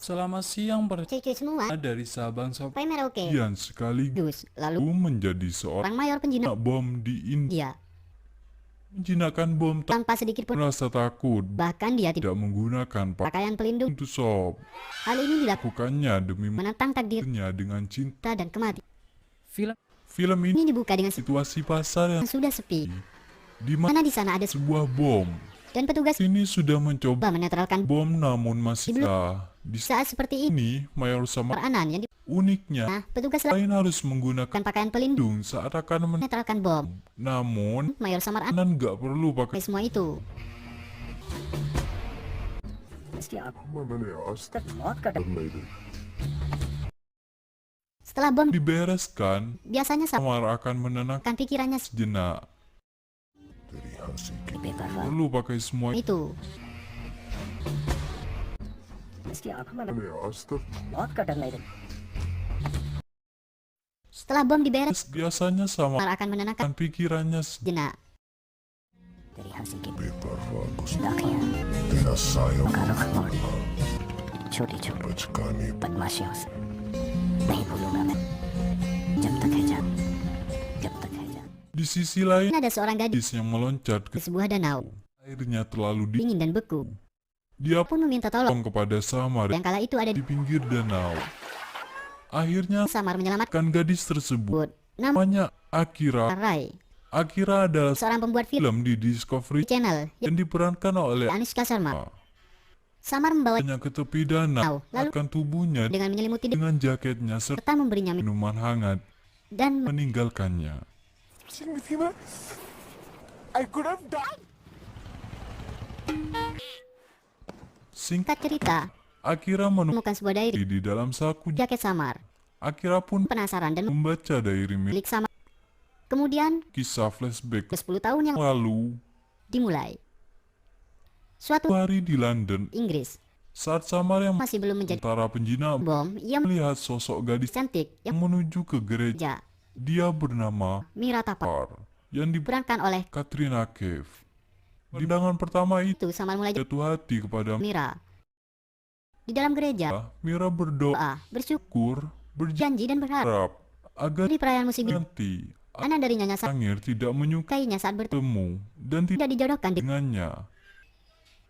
Selamat siang Cuy-cuy semua, dari Sabang sampai Pak Merauke. Ian sekaligus Lalu menjadi seorang orang mayor penjinak bom di India. dia Menjinakkan bom tanpa sedikit pun, merasa takut, bahkan dia tidak tidak menggunakan pakaian pelindung. untuk sob. Hal ini dilakukan Bukannya demi menantang takdirnya menanya dengan cinta. dan kematian. Film ini Ini dibuka dengan situasi pasar yang sudah sepi, di mana karena di sana ada sebuah bom. dan petugas Ini sudah mencoba menetralkan bom namun masih bisa. Di saat seperti ini. ini Mayor Samar Peranan yang uniknya petugas lain harus menggunakan pakaian pelindung saat akan menetralkan bom. namun Mayor Samar nggak perlu pakai semua itu. Setelah bom dibereskan. biasanya Samar akan menenangkan pikirannya sejenak. Perlu pakai semua itu. Setelah bom diberes, biasanya Samar Samar akan menenangkan pikirannya sejenak. jenak. Di sisi lain Ada seorang gadis gadis yang meloncat di ke sebuah danau, airnya terlalu dingin dan beku. dia Pun meminta tolong pun kepada Samar yang kala itu ada di di pinggir danau. Akhirnya Samar menyelamatkan gadis tersebut. namun Namanya Akira. Rai, Akira adalah seorang pembuat film film di Discovery Channel yang diperankan oleh Anushka Sharma. Samar membawa hanya ke tepi danau, lalu akan tubuhnya dengan menyelimuti dengan jaketnya serta serta memberinya minuman hangat dan meninggalkannya. Singkat singkat cerita, Akira menemukan menemukan sebuah diary di dalam saku. jaket Samar. Akira pun Penasaran dan membaca diary milik milik Samar. Kemudian, kisah flashback 10 tahun yang lalu. dimulai. Suatu Hari di London, Inggris, saat Samar yang masih belum menjadi tentara penjinak bom, ia melihat sosok gadis cantik yang yang menuju ke gereja. ja, Dia bernama Mira Tapar, Par yang diperankan oleh Katrina Kaif. Di pandangan pertama itu itu Samar mulai jatuh hati kepada Mira. Di dalam gereja, Mira berdoa, bersyukur, berjanji janji dan berharap agar di perayaan musik nanti anak dari Nyonya Angir tidak menyukai Sakainya saat bertemu dan tidak tidak dijodohkan dengannya.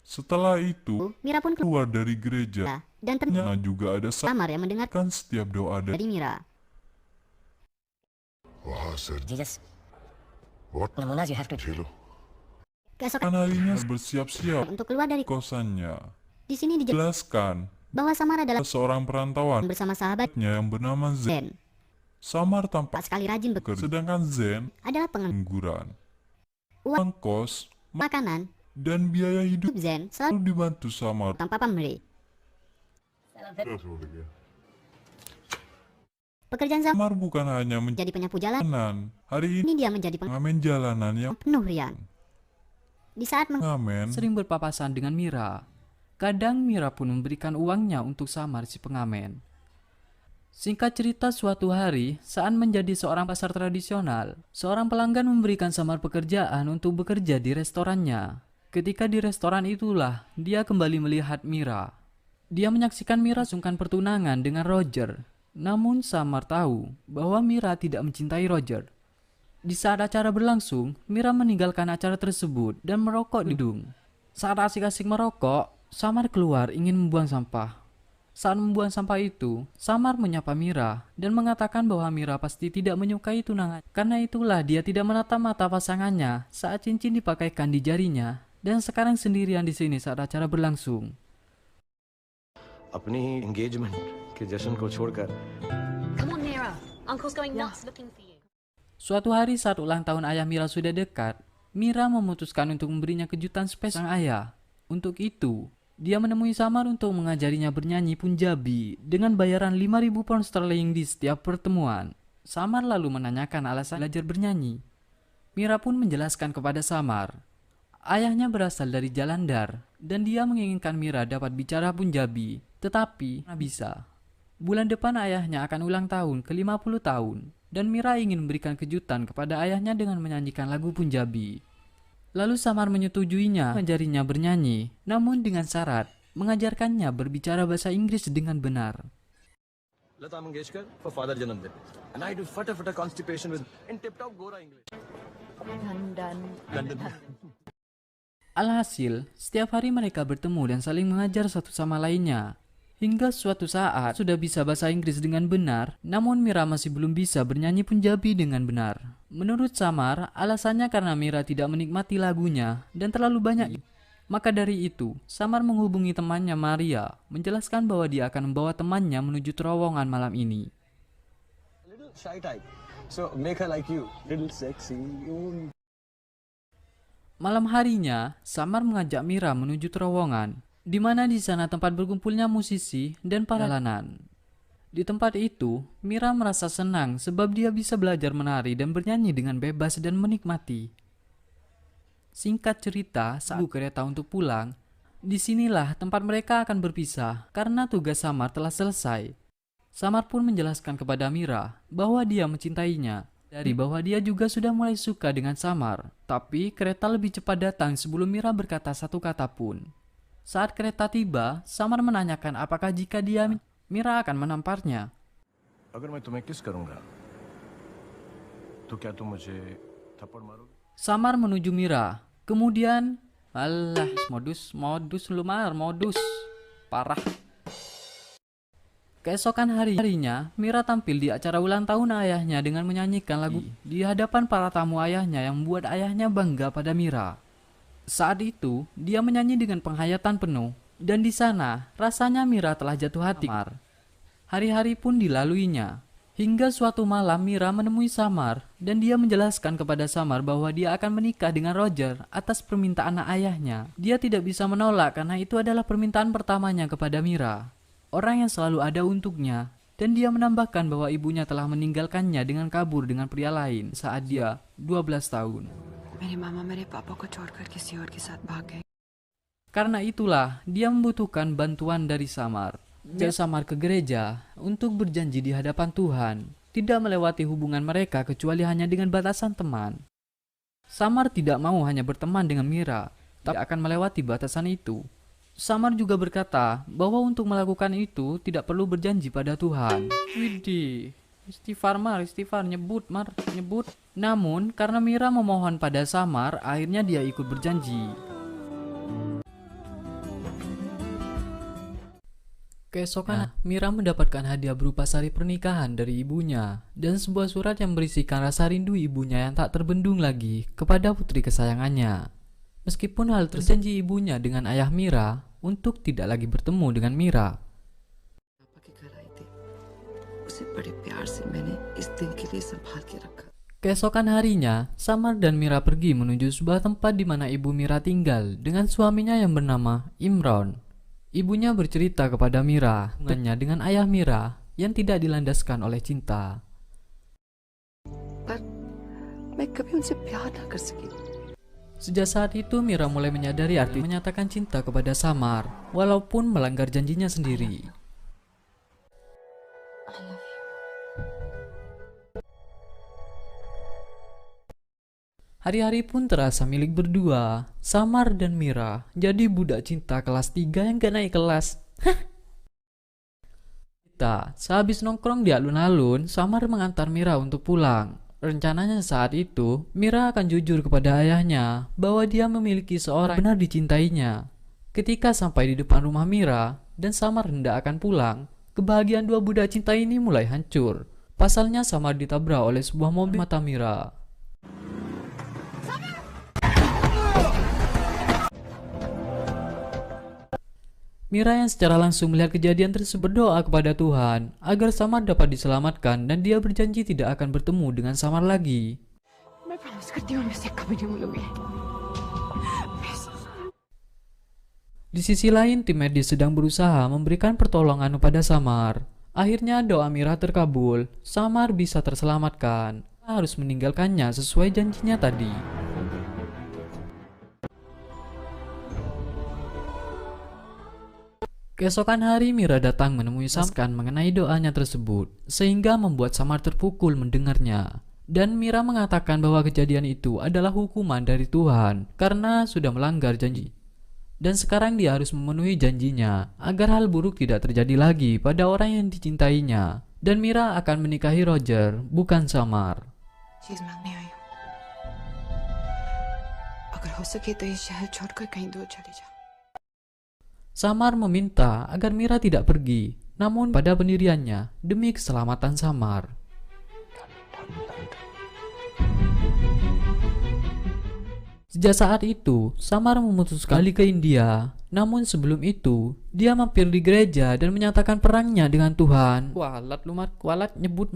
Setelah itu, Mira pun keluar dari gereja. keluar dan ternyata Ternyata juga ada Samar yang mendengarkan setiap doa dari dari Mira. Jesus, Namunas, you have to. Keesokan harinya bersiap-siap untuk keluar dari kosannya. di sini dijelaskan Jelaskan bahwa Samar adalah seorang perantauan bersama sahabatnya yang bernama Zen. Zen. Samar tampak Pak sekali rajin bekerja, sedangkan Zen adalah pengangguran. Uang, Kos makanan, dan biaya hidup hidup Zen selalu selalu dibantu Samar. tanpa pamrih. Pekerjaan Samar Samar bukan hanya menjadi penyapu jalan, menjalanan. Hari ini ini dia menjadi pengamen jalanan yang penuh riang. Di saat pengamen sering berpapasan dengan Mira. Kadang Mira pun memberikan uangnya untuk Samar si pengamen. Singkat cerita, suatu hari, saat menjadi seorang pasar tradisional, seorang pelanggan memberikan Samar pekerjaan untuk bekerja di restorannya. Ketika di restoran itulah, dia kembali melihat Mira. Dia menyaksikan Mira sungkan pertunangan dengan Roger. Namun Samar tahu bahwa Mira tidak mencintai Roger. Di saat acara berlangsung, Mira meninggalkan acara tersebut dan merokok di gedung. Saat asik-asik merokok, Samar keluar ingin membuang sampah. Saat membuang sampah itu, Samar menyapa Mira dan mengatakan bahwa Mira pasti tidak menyukai tunangan. Karena itulah dia tidak menatap mata pasangannya saat cincin dipakaikan di jarinya dan sekarang sendirian di sini saat acara berlangsung. अपनी एंगेजमेंट के जश्न को छोड़कर Come on, Mira. Uncle's going nuts looking for you. Suatu hari saat ulang tahun ayah Mira sudah dekat, Mira memutuskan untuk memberinya kejutan spesial sang ayah. Untuk itu, dia menemui Samar untuk mengajarinya bernyanyi Punjabi dengan bayaran 5.000 pound sterling di setiap pertemuan. Samar lalu menanyakan alasan belajar bernyanyi. Mira pun menjelaskan kepada Samar. Ayahnya berasal dari Jalandhar dan dia menginginkan Mira dapat bicara Punjabi, tetapi tak bisa. Bulan depan ayahnya akan ulang tahun ke-50 tahun dan Mira ingin memberikan kejutan kepada ayahnya dengan menyanyikan lagu Punjabi. Lalu Samar menyetujuinya mengajarinya bernyanyi, namun dengan syarat mengajarkannya berbicara bahasa Inggris dengan benar. Lata Mangeshkar for Father Janamdin. And I do fata constipation with in tip-top Gora English. London. Alhasil, setiap hari mereka bertemu dan saling mengajar satu sama lainnya. Hingga suatu saat sudah bisa bahasa Inggris dengan benar, namun Mira masih belum bisa bernyanyi Punjabi dengan benar. Menurut Samar, alasannya karena Mira tidak menikmati lagunya dan terlalu banyak. Maka dari itu, Samar menghubungi temannya Maria, menjelaskan bahwa dia akan membawa temannya menuju terowongan malam ini. Little shy type. So make her like you. Little sexy. Malam harinya, Samar mengajak Mira menuju terowongan, di mana di sana tempat berkumpulnya musisi dan para jalanan. Di tempat itu, Mira merasa senang sebab dia bisa belajar menari dan bernyanyi dengan bebas dan menikmati. Singkat cerita, saat kereta untuk pulang, disinilah tempat mereka akan berpisah karena tugas Samar telah selesai. Samar pun menjelaskan kepada Mira bahwa dia mencintainya, dari bahwa dia juga sudah mulai suka dengan Samar. Tapi kereta lebih cepat datang sebelum Mira berkata satu kata pun. Saat kereta tiba, Samar menanyakan apakah jika dia Mira akan menamparnya. अगर मैं तुम्हें किस करूंगा तो क्या तुम मुझे थप्पड़ मारोगे? Samar menuju Mira. Kemudian, modus parah. Keesokan harinya, Mira tampil di acara ulang tahun ayahnya dengan menyanyikan lagu di hadapan para tamu ayahnya yang membuat ayahnya bangga pada Mira. Saat itu, dia menyanyi dengan penghayatan penuh, dan di sana rasanya Mira telah jatuh hati. Hari-hari pun dilaluinya, hingga suatu malam Mira menemui Samar, dan dia menjelaskan kepada Samar bahwa dia akan menikah dengan Roger atas permintaan ayahnya. Dia tidak bisa menolak karena itu adalah permintaan pertamanya kepada Mira, orang yang selalu ada untuknya, dan dia menambahkan bahwa ibunya telah meninggalkannya dengan kabur dengan pria lain saat dia 12 tahun. मेरी मामा मेरे पापा को छोड़कर किसी और के साथ भाग गए। Karena itulah dia membutuhkan bantuan dari Samar. Dia Samar ke gereja untuk berjanji di hadapan Tuhan tidak melewati hubungan mereka kecuali hanya dengan batasan teman. Samar tidak mau hanya berteman dengan Mira, tapi akan melewati batasan itu. Samar juga berkata bahwa untuk melakukan itu tidak perlu berjanji pada Tuhan. Widih, istighfar nyebut. Namun karena Mira memohon pada Samar, akhirnya dia ikut berjanji. Keesokan, Mira mendapatkan hadiah berupa sari pernikahan dari ibunya dan sebuah surat yang berisikan rasa rindu ibunya yang tak terbendung lagi kepada putri kesayangannya. Meskipun hal terjanji ibunya dengan ayah Mira untuk tidak lagi bertemu dengan Mira. Keesokan harinya, Samar dan Mira pergi menuju sebuah tempat di mana ibu Mira tinggal dengan suaminya yang bernama Imran. Ibunya bercerita kepada Mira hubungannya dengan ayah Mira yang tidak dilandaskan oleh cinta. Sejak saat itu Mira mulai menyadari arti menyatakan cinta kepada Samar, walaupun melanggar janjinya sendiri. Hari-hari pun terasa milik berdua. Samar dan Mira jadi budak cinta kelas 3 yang gak naik kelas. Sehabis nongkrong di alun-alun, Samar mengantar Mira untuk pulang. Rencananya saat itu, Mira akan jujur kepada ayahnya bahwa dia memiliki seorang yang benar dicintainya. Ketika sampai di depan rumah Mira dan Samar hendak akan pulang, kebahagiaan dua budak cinta ini mulai hancur. Pasalnya Samar ditabrak oleh sebuah mobil mata Mira. Mira yang secara langsung melihat kejadian tersebut berdoa kepada Tuhan agar Samar dapat diselamatkan dan dia berjanji tidak akan bertemu dengan Samar lagi. Di sisi lain, tim medis sedang berusaha memberikan pertolongan kepada Samar. Akhirnya doa Mira terkabul, Samar bisa terselamatkan. Harus meninggalkannya sesuai janjinya tadi. Keesokan hari Mira datang menemui Samar mengenai doanya tersebut, sehingga membuat Samar terpukul mendengarnya. Dan Mira mengatakan bahwa kejadian itu adalah hukuman dari Tuhan karena sudah melanggar janji. Dan sekarang dia harus memenuhi janjinya agar hal buruk tidak terjadi lagi pada orang yang dicintainya. Dan Mira akan menikahi Roger, bukan Samar. चीज मांगने आई हूँ अगर हो सके तो ये शहर छोड़कर कहीं दूर चली जा Samar meminta agar Mira tidak pergi, namun pada pendiriannya demi keselamatan Samar. Sejak saat itu, Samar memutuskan kembali ke India. Namun sebelum itu, dia mampir di gereja dan menyatakan perangnya dengan Tuhan. Kualat lu mar, kualat nyebut.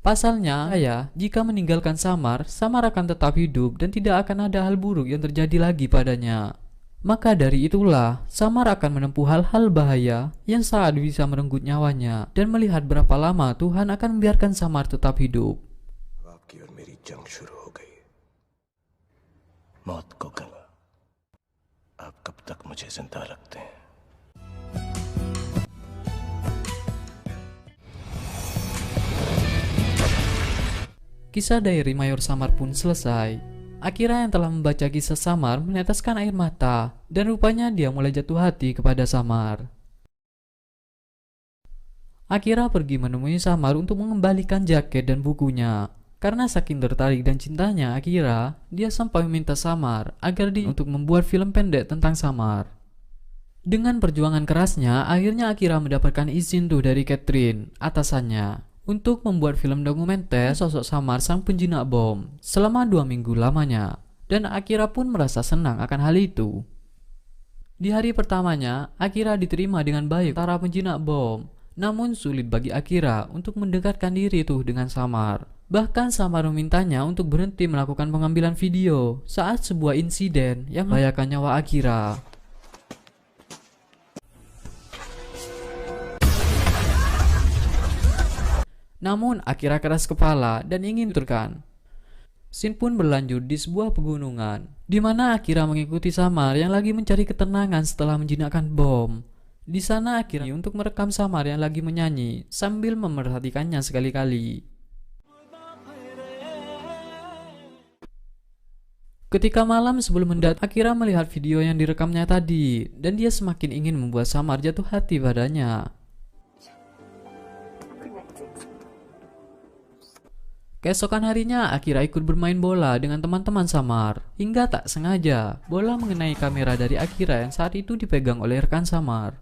Pasalnya, jika meninggalkan Samar, Samar akan tetap hidup dan tidak akan ada hal buruk yang terjadi lagi padanya. Maka dari itulah, Samar akan menempuh hal-hal bahaya yang saat bisa merenggut nyawanya dan melihat berapa lama Tuhan akan membiarkan Samar tetap hidup. आपकी और मेरी जंग शुरू हो गई है। मौत को गला आप कब तक मुझे जिंदा रखते हैं? Kisah diary Mayor Samar pun selesai. Akira yang telah membaca kisah Samar meneteskan air mata dan rupanya dia mulai jatuh hati kepada Samar. Akira pergi menemui Samar untuk mengembalikan jaket dan bukunya. Karena saking tertarik dan cintanya Akira, dia sampai meminta Samar agar untuk membuat film pendek tentang Samar. Dengan perjuangan kerasnya, akhirnya Akira mendapatkan izin dari Catherine, atasannya, untuk membuat film dokumenter sosok Samar sang penjinak bom selama 2 minggu lamanya. Dan Akira pun merasa senang akan hal itu. Di hari pertamanya, Akira diterima dengan baik para penjinak bom. Namun sulit bagi Akira untuk mendekatkan diri dengan Samar. Bahkan Samar memintanya untuk berhenti melakukan pengambilan video saat sebuah insiden yang membahayakan nyawa Akira. Namun Akira keras kepala dan ingin turkan. Scene pun berlanjut di sebuah pegunungan, di mana Akira mengikuti Samar yang lagi mencari ketenangan setelah menjinakkan bom. Di sana Akira untuk merekam Samar yang lagi menyanyi sambil memerhatikannya sekali-kali. Ketika malam sebelum mendarat, Akira melihat video yang direkamnya tadi dan dia semakin ingin membuat Samar jatuh hati padanya. Keesokan harinya, Akira ikut bermain bola dengan teman-teman Samar. Hingga tak sengaja, bola mengenai kamera dari Akira yang saat itu dipegang oleh rekan Samar.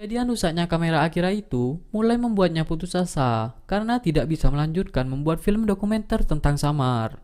Kejadian rusaknya kamera Akira itu mulai membuatnya putus asa karena tidak bisa melanjutkan membuat film dokumenter tentang Samar.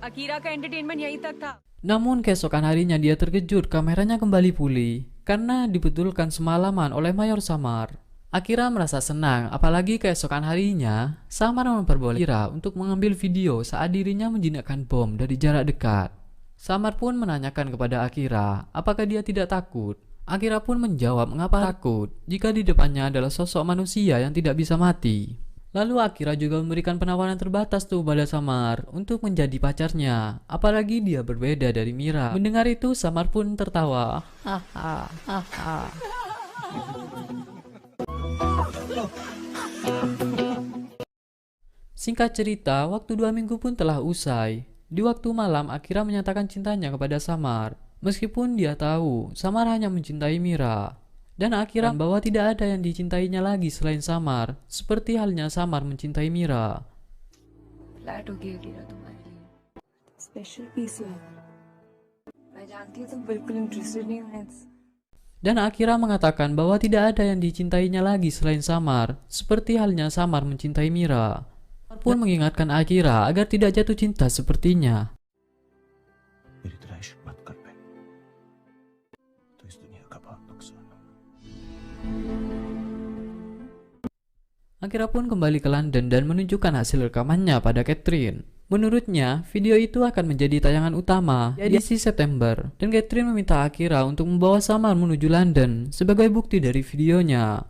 Akira का एंटरटेनमेंट यहीं तक था Namun keesokan harinya dia terkejut kameranya kembali pulih karena dibetulkan semalaman oleh Mayor Samar. Akira merasa senang apalagi keesokan harinya Samar memperbolehkan Akira untuk mengambil video saat dirinya menjinakkan bom dari jarak dekat. Samar pun menanyakan kepada Akira apakah dia tidak takut. Akira pun menjawab mengapa takut jika di depannya adalah sosok manusia yang tidak bisa mati. Lalu Akira juga memberikan penawaran terbatas pada Samar untuk menjadi pacarnya, apalagi dia berbeda dari Mira. Mendengar itu Samar pun tertawa. Singkat cerita, waktu 2 minggu pun telah usai. Di waktu malam Akira menyatakan cintanya kepada Samar, meskipun dia tahu Samar hanya mencintai Mira. Dan Akira bahwa tidak ada yang dicintainya lagi selain Samar, seperti halnya Samar mencintai Mira. Flat हो गई अकीरा तुम्हारे लिए special piece है मैं जानती हूँ तुम बिल्कुल इंटरेस्टेड नहीं हो Dan Akira mengatakan bahwa tidak ada yang dicintainya lagi selain Samar, seperti halnya Samar mencintai Mira. Samar pun mengingatkan Akira agar tidak jatuh cinta sepertinya. मेरी तरह इश्क मत कर बे, तो इस दुनिया का बहुत नुकसान होगा। Akira pun kembali ke London dan menunjukkan hasil rekamannya pada Catherine. Menurutnya, video itu akan menjadi tayangan utama di edisi September, dan Catherine meminta Akira untuk membawa Samar menuju London sebagai bukti dari videonya.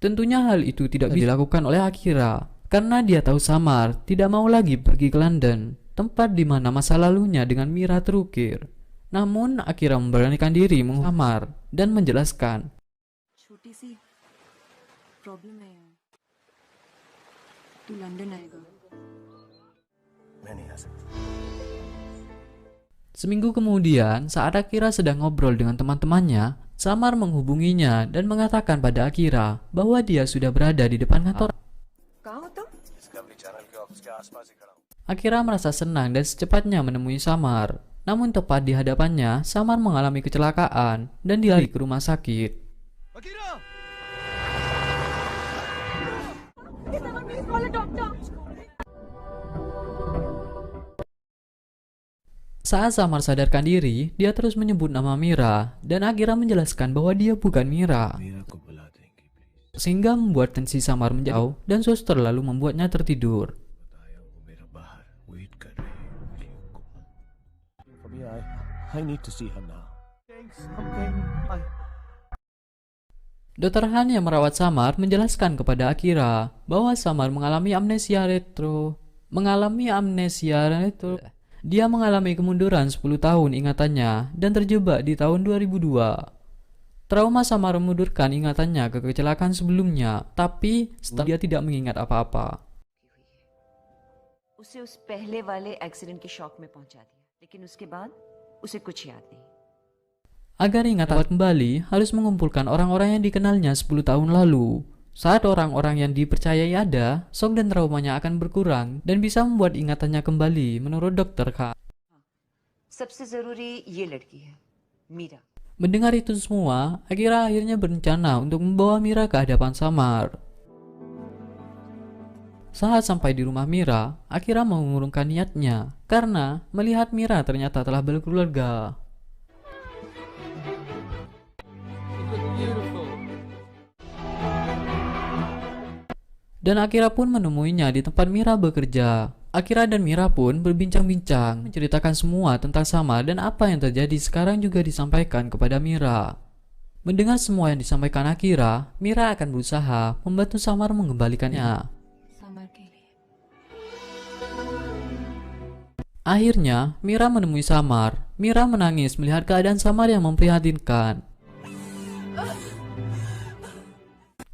Tentunya hal itu tidak bisa dilakukan oleh Akira, karena dia tahu Samar tidak mau lagi pergi ke London, tempat di mana masa lalunya dengan Mira terukir. Namun, Akira memberanikan diri Samar dan menjelaskan. छोटी सी प्रॉब्लम है यार तू लंदन आएगा मैं नहीं आ सकता। Seminggu kemudian, saat Akira sedang ngobrol dengan teman-temannya, Samar menghubunginya dan mengatakan pada Akira bahwa dia sudah berada di depan kantor. कहाँ हो तुम? डिस्कवरी चैनल के ऑफिस के आसपास ही खड़ा हूँ। Akira merasa senang dan secepatnya menemui Samar. Namun tepat di hadapannya, Samar mengalami kecelakaan dan dilarikan ke rumah sakit. Saat Samar sadarkan diri, dia terus menyebut nama Mira dan Akira menjelaskan bahwa dia bukan Mira, Meera को बुला देंगे please. sehingga membuat tensi Samar menjauh dan suster lalu membuatnya tertidur. बताया वो मेरा बाहर वेट कर रहे हैं वीडियो को। अभी I need to see her now। Dr. Han yang merawat Samar menjelaskan kepada Akira bahwa Samar mengalami amnesia retro. Dia mengalami kemunduran 10 tahun ingatannya dan terjebak di tahun 2002. Trauma Samar memundurkan ingatannya ke kecelakaan sebelumnya, tapi setelah dia tidak mengingat apa-apa. उसे उस पहले वाले एक्सीडेंट के शॉक में पहुंचा दिया, लेकिन उसके बाद उसे कुछ याद नहीं। Agar ingatan kembali, harus mengumpulkan orang-orang yang dikenalnya 10 tahun lalu. Saat orang-orang yang dipercayai ada, shock dan traumanya akan berkurang dan bisa membuat ingatannya kembali menurut Dr. Khan. सबसे जरूरी ये लड़की है, Meera. Mendengar itu semua, Akira akhirnya berencana untuk membawa Mira ke hadapan Samar. Saat sampai di rumah Mira, Akira mengurungkan niatnya karena melihat Mira ternyata telah berkeluarga. Dan Akira pun menemuinya di tempat Mira bekerja. Akira dan Mira pun berbincang-bincang, menceritakan semua tentang Samar dan apa yang terjadi sekarang juga disampaikan kepada Mira. Mendengar semua yang disampaikan Akira, Mira akan berusaha membantu Samar mengembalikannya. Summer के लिए Akhirnya, Mira menemui Samar. Mira menangis melihat keadaan Samar yang memprihatinkan.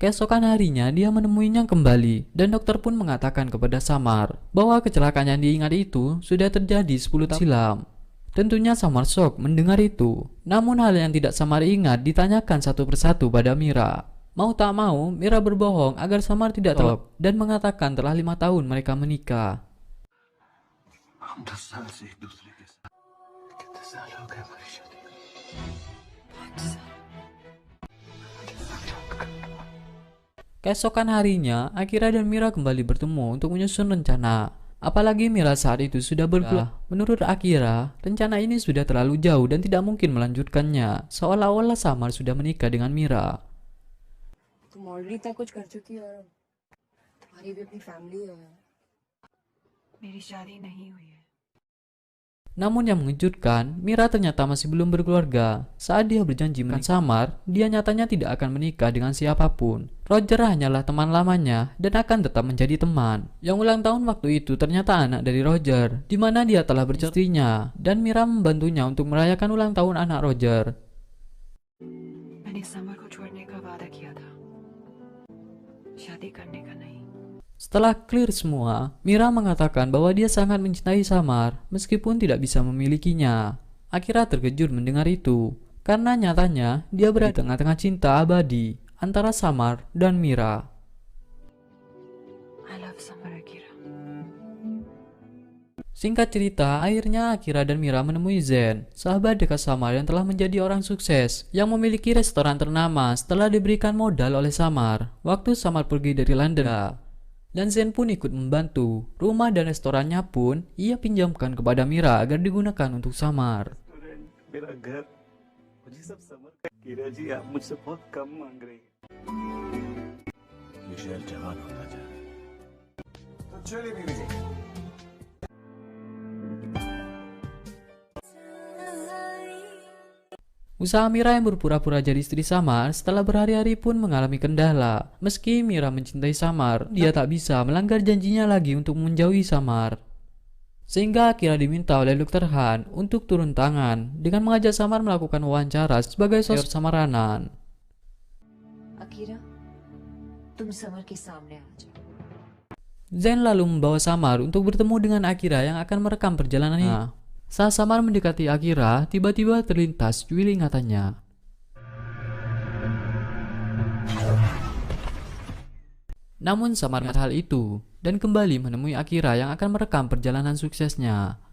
Keesokan harinya, dia menemuinya kembali, dan dokter pun mengatakan kepada Samar bahwa kecelakaan yang diingat itu sudah terjadi 10 tahun silam. Tentunya Samar shock mendengar itu. Namun hal yang tidak Samar ingat ditanyakan satu persatu pada Mira. Mau tak mau, Mira berbohong agar Samar tidak tahu dan mengatakan telah 5 tahun mereka menikah. हम 10 साल से एक दूसरे के साथ। कितने साल हो गए हमारी शादी को? Keesokan harinya, Akira dan Mira kembali bertemu untuk menyusun rencana. Apalagi Mira saat itu sudah berkeluarga. Menurut Akira, rencana ini sudah terlalu jauh dan tidak mungkin melanjutkannya, seolah-olah Samar sudah menikah dengan Mira. तुम ऑलरेडी इतना कुछ कर चुकी हो और तुम्हारी भी अपनी फैमिली है। मेरी शादी नहीं हुई है। Namun yang mengejutkan, Mira ternyata masih belum berkeluarga. Saat dia berjanji menikah Samar, dia nyatanya tidak akan menikah dengan siapapun. Roger hanyalah teman lamanya dan akan tetap menjadi teman. Yang ulang tahun waktu itu ternyata anak dari Roger, di mana dia telah bercestrinya, dan Mira membantunya untuk merayakan ulang tahun anak Roger. मैंने समर को छोड़ने का वादा किया था, शादी करने का नहीं। Setelah clear semua, Mira mengatakan bahwa dia sangat mencintai Samar meskipun tidak bisa memilikinya. Akira terkejut mendengar itu, karena nyatanya dia berada di tengah-tengah cinta abadi antara Samar dan Mira. I love Samar, Akira. Singkat cerita, akhirnya Akira dan Mira menemui Zen, sahabat dekat Samar yang telah menjadi orang sukses, yang memiliki restoran ternama setelah diberikan modal oleh Samar waktu Samar pergi dari London. Dan Zen pun ikut membantu. Rumah dan restorannya pun ia pinjamkan kepada Mira agar digunakan untuk Samar. मेरा घर मुझे सब समझ कीरा जी आप मुझसे बहुत कम मांग रही हैं। मिशेल जवान होता जा रहा है। तो चलिए बीवी जी। Usaha Mira yang berpura-pura jadi istri Samar setelah berhari-hari pun mengalami kendala. Meski Mira mencintai Samar, dia tak bisa melanggar janjinya lagi untuk menjauhi Samar. Sehingga akhirnya diminta oleh Dr. Han untuk turun tangan dengan mengajak Samar melakukan wawancara sebagai sosok samaranan. Akira, तुम समर के सामने आ जाओ। Zen lalu membawa Samar untuk bertemu dengan Akira yang akan merekam perjalanannya. Saat Samar mendekati Akira, tiba-tiba terlintas cuil ingatannya. Namun Samar melihat hal itu dan kembali menemui Akira yang akan merekam perjalanan suksesnya.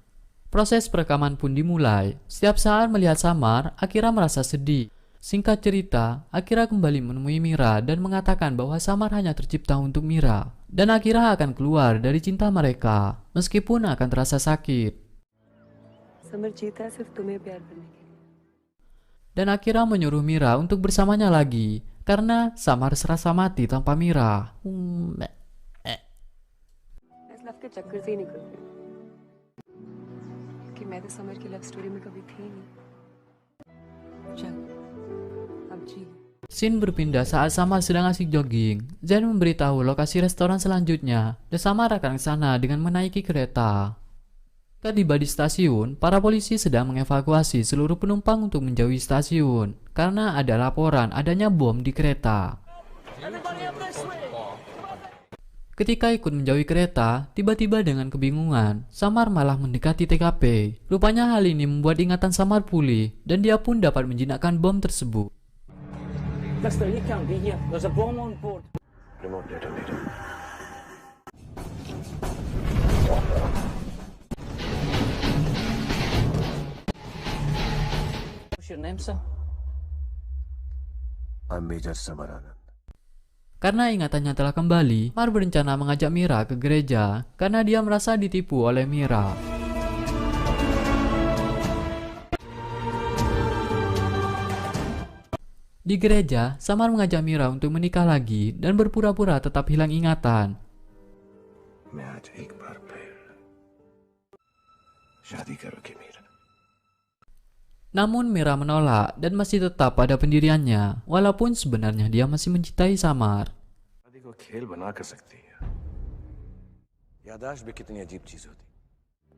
Proses perekaman pun dimulai. Setiap saat melihat Samar, Akira merasa sedih. Singkat cerita, Akira kembali menemui Mira dan mengatakan bahwa Samar hanya tercipta untuk Mira. Dan Akira akan keluar dari cinta mereka, meskipun akan terasa sakit. Summer जीता है सिर्फ तुम्हें प्यार करने के लिए। Dan Akira menyuruh Mira untuk bersamanya lagi, karena Samar serasa mati tanpa Mira. इस लव के चक्कर से ही निकलती हूँ कि मैं तो समर की लव स्टोरी में कभी थी नहीं। चल अब जी ले। Scene berpindah saat Samar sedang asik jogging. Zen memberitahu lokasi restoran selanjutnya, dan Samar akan ke sana dengan menaiki kereta. Ketika tiba di stasiun, para polisi sedang mengevakuasi seluruh penumpang untuk menjauhi stasiun karena ada laporan adanya bom di kereta. Ketika ikut menjauhi kereta, tiba-tiba dengan kebingungan, Samar malah mendekati TKP. Rupanya hal ini membuat ingatan Samar pulih dan dia pun dapat menjinakkan bom tersebut. Remote detonator What's your name, sir? I'm Major Samaranand. Karena ingatannya telah kembali, Samar berencana mengajak Mira ke gereja karena dia merasa ditipu oleh Mira. Di gereja, Samar mengajak Mira untuk menikah lagi dan berpura-pura tetap hilang ingatan. मैं आज एक बार फिर शादी करोगी Meera? Namun Mira menolak dan masih tetap pada pendiriannya, walaupun sebenarnya dia masih mencintai Samar. शादी को खेल बना कर सकती है। याददाश्त भी कितनी अजीब चीज होती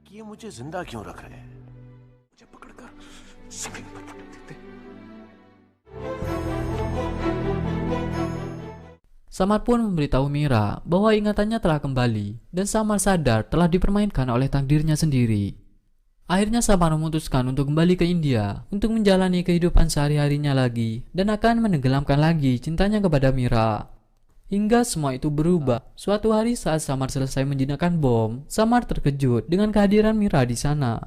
कि ये मुझे जिंदा क्यों रख रहे हैं? मुझे पकड़कर जमीन पर पटक देते। Samar pun memberitahu Mira bahwa ingatannya telah kembali dan Samar sadar telah dipermainkan oleh takdirnya sendiri. Akhirnya Samar memutuskan untuk kembali ke India untuk menjalani kehidupan sehari-harinya lagi dan akan menenggelamkan lagi cintanya kepada Mira. Hingga semua itu berubah. Suatu hari saat Samar selesai menjinakkan bom, Samar terkejut dengan kehadiran Mira di sana.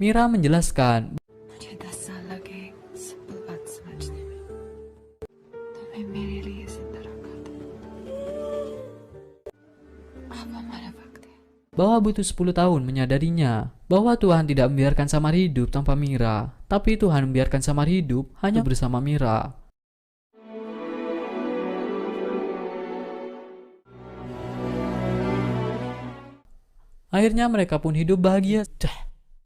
Mira menjelaskan मुझे 10 साल लगे सिंपल बात समझने में। तुम्हें मेरे लिए जिंदा रखा था। अब हमारा वक्त है। bahwa butuh 10 tahun menyadarinya bahwa Tuhan tidak membiarkan Samar hidup tanpa Mira, tapi Tuhan membiarkan Samar hidup hanya bersama Mira. Akhirnya mereka pun hidup bahagia.